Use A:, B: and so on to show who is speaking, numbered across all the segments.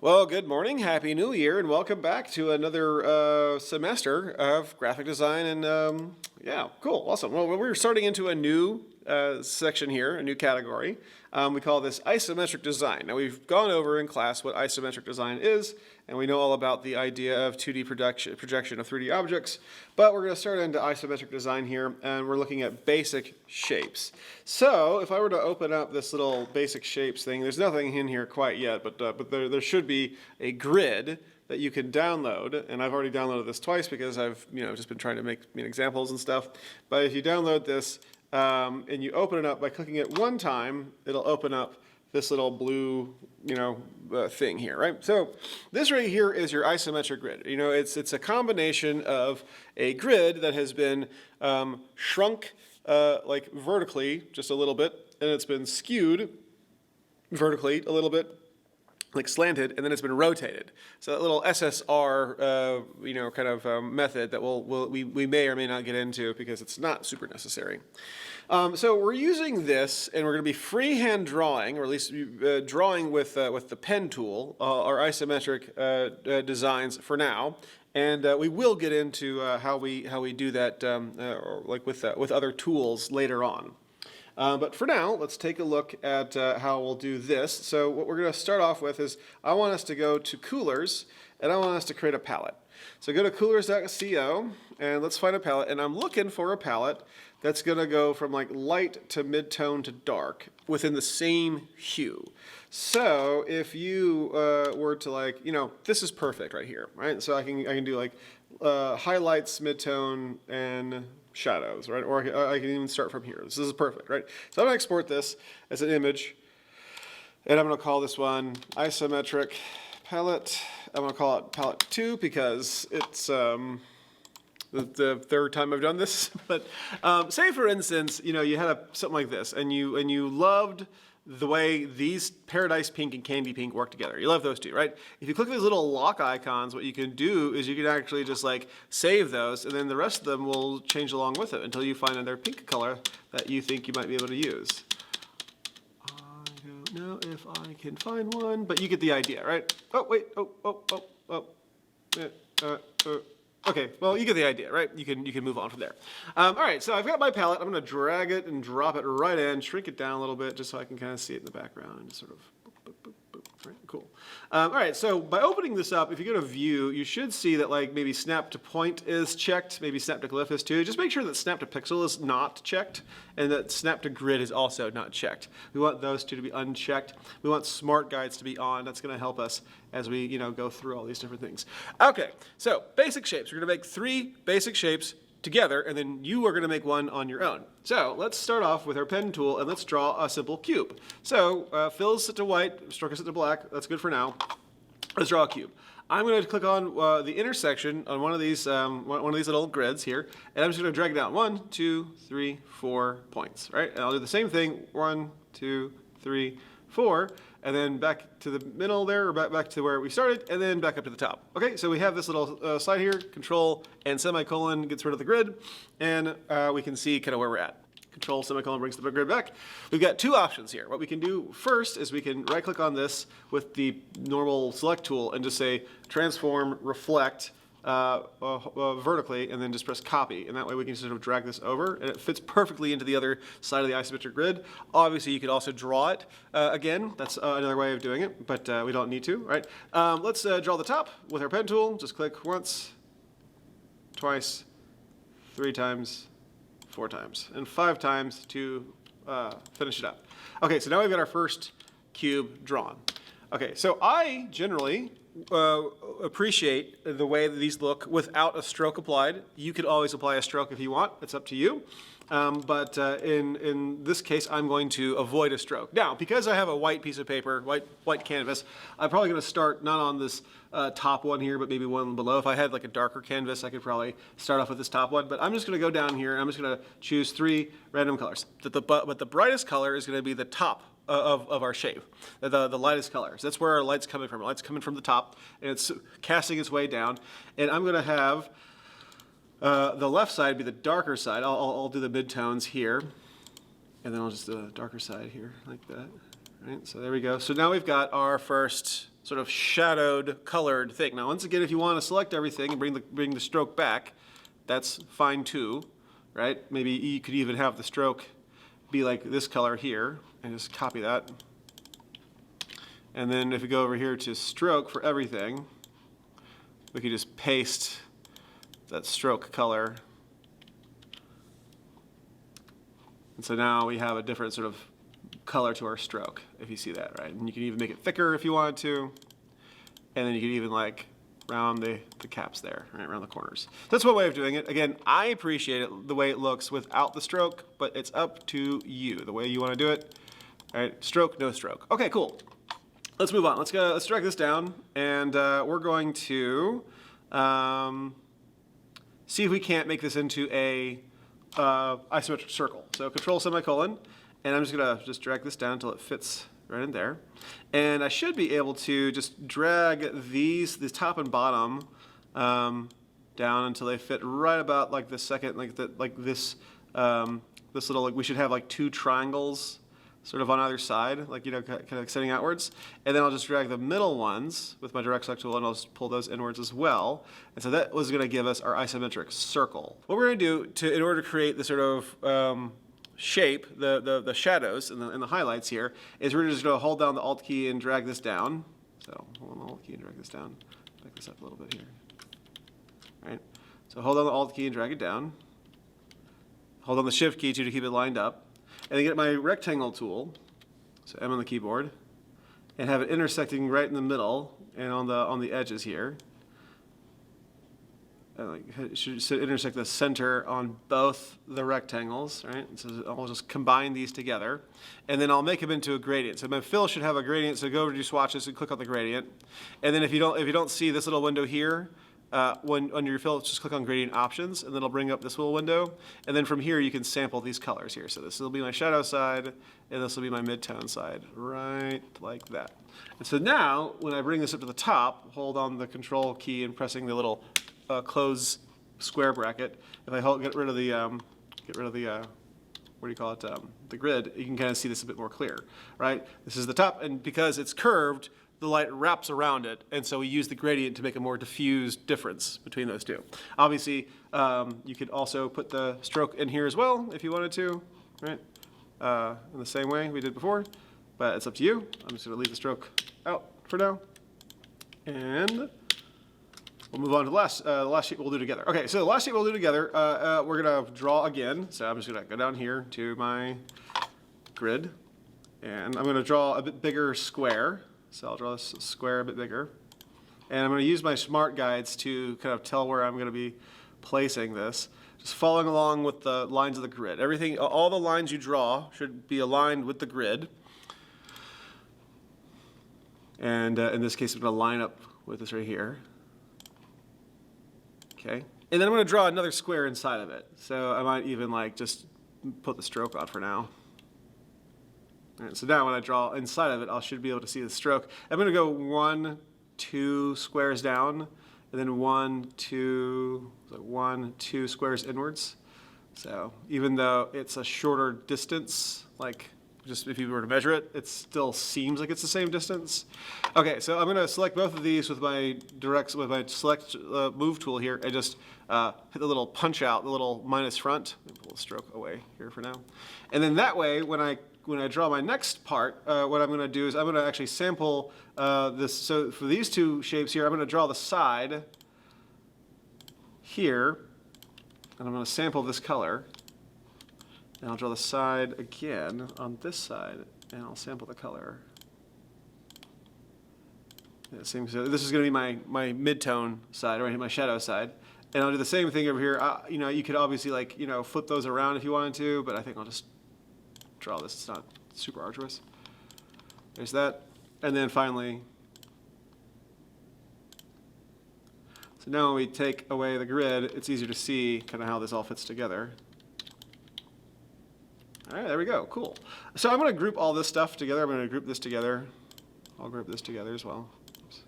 A: Well, good morning, Happy New Year, and welcome back to another semester of graphic design. And yeah, cool, awesome. Well, we're starting into a new section here, a new category. We call this isometric design. Now, we've gone over in class what isometric design is, and we know all about the idea of 2D projection of 3D objects, but we're going to start into isometric design here, and we're looking at basic shapes. So if I were to open up this little basic shapes thing, there's nothing in here quite yet, but there should be a grid that you can download, and I've already downloaded this twice because I've just been trying to make examples and stuff. But if you download this and you open it up by clicking it one time, it'll open up this little blue thing here, right? So this right here is your isometric grid. It's a combination of a grid that has been shrunk like vertically just a little bit, and it's been skewed vertically a little bit, like slanted, and then it's been rotated. So that little SSR, method that we may or may not get into because it's not super necessary. So we're using this, and we're going to be freehand drawing, or at least drawing with the pen tool, our isometric designs for now. And we will get into how we do that, with other tools later on. But for now, let's take a look at how we'll do this. So what we're going to start off with is I want us to go to Coolers, and I want us to create a palette. So go to coolers.co, and let's find a palette. And I'm looking for a palette that's going to go from like light to mid-tone to dark within the same hue. So if you were to this is perfect right here, right? So I can do like highlights, mid-tone, and shadows, right? Or I can even start from here. This is perfect, right? So I'm going to export this as an image, and I'm going to call this one isometric palette. I'm going to call it palette 2 because it's the third time I've done this. But say for instance, you had something like this, and you loved the way these Paradise Pink and Candy Pink work together. You love those two, right? If you click these little lock icons, what you can do is you can actually just save those, and then the rest of them will change along with it until you find another pink color that you think you might be able to use. I don't know if I can find one, but you get the idea, right? Oh, wait, okay, well, you get the idea, right? You can move on from there. All right, so I've got my palette. I'm going to drag it and drop it right in, shrink it down a little bit just so I can kind of see it in the background and just sort of boop, boop, boop, boop. Right, cool. All right, so by opening this up, if you go to View, you should see that maybe Snap to Point is checked, maybe Snap to Glyph is too. Just make sure that Snap to Pixel is not checked and that Snap to Grid is also not checked. We want those two to be unchecked. We want Smart Guides to be on. That's going to help us as we go through all these different things. Okay, so basic shapes. We're going to make 3 basic shapes together, and then you are going to make one on your own. So let's start off with our pen tool, and let's draw a simple cube. So fills set to white, stroke is set to black. That's good for now. Let's draw a cube. I'm going to click on the intersection on one of these little grids here, and I'm just going to drag it down 1, 2, 3, 4 points, right? And I'll do the same thing, 1, 2, 3, 4, and then back to the middle there, or back to where we started, and then back up to the top. Okay, so we have this little slide here, Control and semicolon gets rid of the grid, and we can see kind of where we're at. Control semicolon brings the grid back. We've got 2 options here. What we can do first is we can right-click on this with the normal select tool and just say Transform, Reflect, vertically, and then just press copy, and that way we can sort of drag this over, and it fits perfectly into the other side of the isometric grid. Obviously, you could also draw it again. That's another way of doing it, but we don't need to, right? Let's draw the top with our pen tool. Just click once, twice, 3 times, 4 times, and 5 times to finish it up. Okay, so now we've got our first cube drawn. Okay, so I generally appreciate the way that these look without a stroke applied. You could always apply a stroke if you want. It's up to you. But in this case, I'm going to avoid a stroke. Now, because I have a white piece of paper, white canvas, I'm probably going to start not on this top one here, but maybe one below. If I had like a darker canvas, I could probably start off with this top one. But I'm just going to go down here, and I'm just going to choose 3 random colors. But the brightest color is going to be the top of our shape, the lightest colors. That's where our light's coming from. Our light's coming from the top, and it's casting its way down. And I'm going to have the left side be the darker side. I'll do the midtones here, and then I'll just do the darker side here, like that. Right, so there we go. So now we've got our first sort of shadowed, colored thing. Now, once again, if you want to select everything and bring the stroke back, that's fine too, right? Maybe you could even have the stroke be like this color here, and just copy that. And then if we go over here to stroke for everything, we could just paste that stroke color. And so now we have a different sort of color to our stroke, if you see that, right? And you can even make it thicker if you wanted to. And then you can even like round the caps there, right, around the corners. That's one way of doing it. Again, I appreciate it the way it looks without the stroke, but it's up to you, the way you want to do it. All right, stroke, no stroke. Okay, cool. Let's move on. Let's drag this down, and we're going to see if we can't make this into a isometric circle. So Control semicolon, and I'm just gonna drag this down until it fits right in there. And I should be able to just drag the top and bottom down until they fit right about like the second, this little, like we should have like two triangles sort of on either side, like, you know, kind of extending outwards. And then I'll just drag the middle ones with my direct select tool, and I'll just pull those inwards as well. And so that was gonna give us our isometric circle. What we're gonna do in order to create the sort of shape, the shadows and the highlights here, is we're just going to hold down the Alt key and drag this down. So hold on the Alt key and drag this down. Back this up a little bit here. All right. So hold on the Alt key and drag it down. Hold on the Shift key too to keep it lined up. And then get my rectangle tool, so M on the keyboard, and have it intersecting right in the middle and on the edges here. It should intersect the center on both the rectangles, right? So I'll just combine these together, and then I'll make them into a gradient. So my fill should have a gradient. So go over to your swatches and click on the gradient, and then if you don't see this little window here, when under your fill, just click on gradient options, and then it'll bring up this little window. And then from here, you can sample these colors here. So this will be my shadow side, and this will be my midtone side, right like that. And so now, when I bring this up to the top, hold on the Control key and pressing the little close square bracket. If I get rid of the what do you call it, the grid, you can kind of see this a bit more clear, right? This is the top, and because it's curved, the light wraps around it, and so we use the gradient to make a more diffused difference between those two. Obviously, you could also put the stroke in here as well if you wanted to, right? In the same way we did before, but it's up to you. I'm just going to leave the stroke out for now, and we'll move on to the last shape we'll do together. Okay, so the last shape we'll do together, we're going to draw again. So I'm just going to go down here to my grid, and I'm going to draw a bit bigger square. So I'll draw this square a bit bigger. And I'm going to use my smart guides to kind of tell where I'm going to be placing this. Just following along with the lines of the grid. Everything, all the lines you draw should be aligned with the grid. And in this case, I'm going to line up with this right here. Okay. And then I'm going to draw another square inside of it. So I might even like just put the stroke on for now. All right, so now when I draw inside of it, I should be able to see the stroke. I'm going to go 1, 2 squares down, and then 1, 2 squares inwards. So even though it's a shorter distance, like just if you were to measure it, it still seems like it's the same distance. Okay, so I'm going to select both of these with my select move tool here, and just hit the little punch out, the little minus front. Pull the stroke away here for now. And then that way, when I draw my next part, what I'm going to do is I'm going to actually sample this. So for these two shapes here, I'm going to draw the side here, and I'm going to sample this color. And I'll draw the side again on this side, and I'll sample the color. Yeah, so this is going to be my midtone side, right, my shadow side. And I'll do the same thing over here. You know, you could obviously like, you know, flip those around if you wanted to, but I think I'll just draw this. It's not super arduous. There's that. And then finally, so now when we take away the grid, it's easier to see kind of how this all fits together. All right, there we go, cool. So I'm going to group all this stuff together. I'm going to group this together. I'll group this together as well. Oops.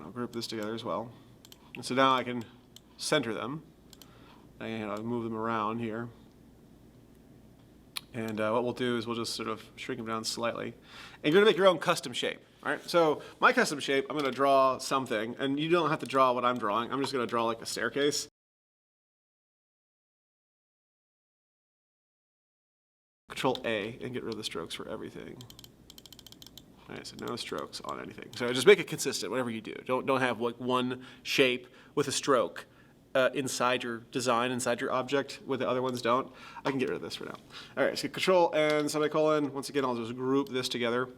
A: I'll group this together as well. And so now I can center them. And I'll move them around here. And what we'll do is we'll just sort of shrink them down slightly. And you're gonna make your own custom shape, all right? So my custom shape, I'm gonna draw something, and you don't have to draw what I'm drawing. I'm just gonna draw like a staircase. Control A and get rid of the strokes for everything. All right, so no strokes on anything. So just make it consistent, whatever you do. Don't have like one shape with a stroke inside your design, inside your object, where the other ones don't. I can get rid of this for now. All right, so Control and semicolon. Once again, I'll just group this together.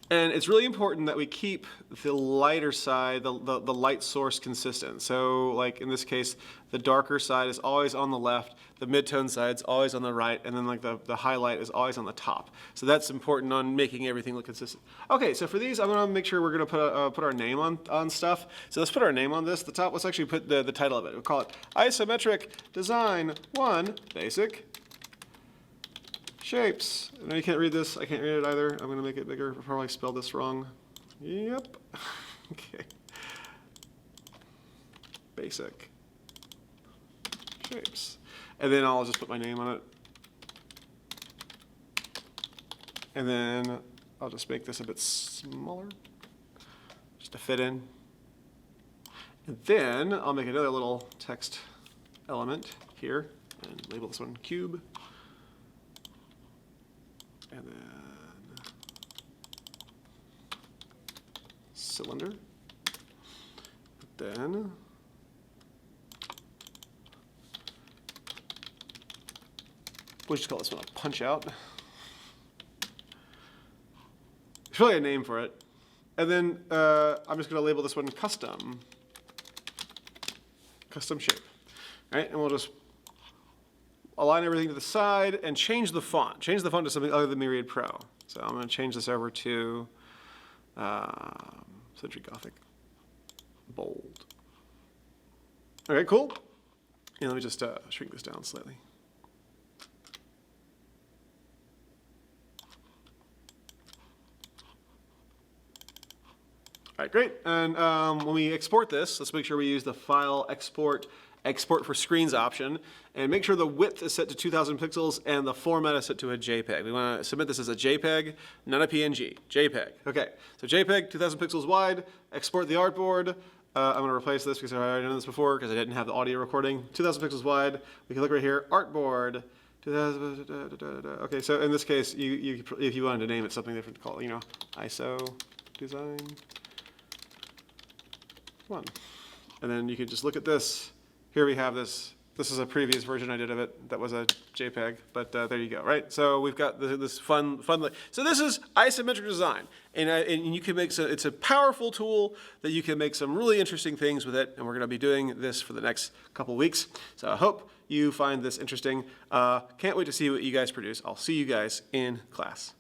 A: And it's really important that we keep the lighter side, the light source consistent. So like in this case, the darker side is always on the left, the mid-tone side is always on the right, and then like the highlight is always on the top. So that's important on making everything look consistent. Okay, so for these, I'm gonna make sure we're gonna put our name on stuff. So let's put our name on this. The top, let's actually put the title of it. We'll call it Isometric Design 1 Basic Shapes. No, you can't read this. I can't read it either. I'm going to make it bigger. I probably spelled this wrong. Yep. Okay. Basic shapes. And then I'll just put my name on it. And then I'll just make this a bit smaller, just to fit in. And then I'll make another little text element here and label this one cube. And then cylinder. Then we'll just call this one a punch out. There's really a name for it. And then I'm just going to label this one custom shape. All right, and we'll just align everything to the side and change the font. Change the font to something other than Myriad Pro. So I'm going to change this over to Century Gothic Bold. Okay, cool. And let me just shrink this down slightly. All right, great. And when we export this, let's make sure we use the File Export for Screens option, and make sure the width is set to 2,000 pixels and the format is set to a JPEG. We want to submit this as a JPEG, not a PNG. JPEG. Okay, so JPEG, 2,000 pixels wide. Export the artboard. I'm going to replace this because I've already done this before because I didn't have the audio recording. 2,000 pixels wide. We can look right here. Artboard. 2000. Okay, so in this case, if you wanted to name it something different, call it, ISO Design 1. And then you could just look at this. Here we have this. This is a previous version I did of it that was a JPEG, but there you go, right? So we've got this fun. So this is isometric design, and you can make it's a powerful tool that you can make some really interesting things with it, and we're going to be doing this for the next couple weeks. So I hope you find this interesting. Can't wait to see what you guys produce. I'll see you guys in class.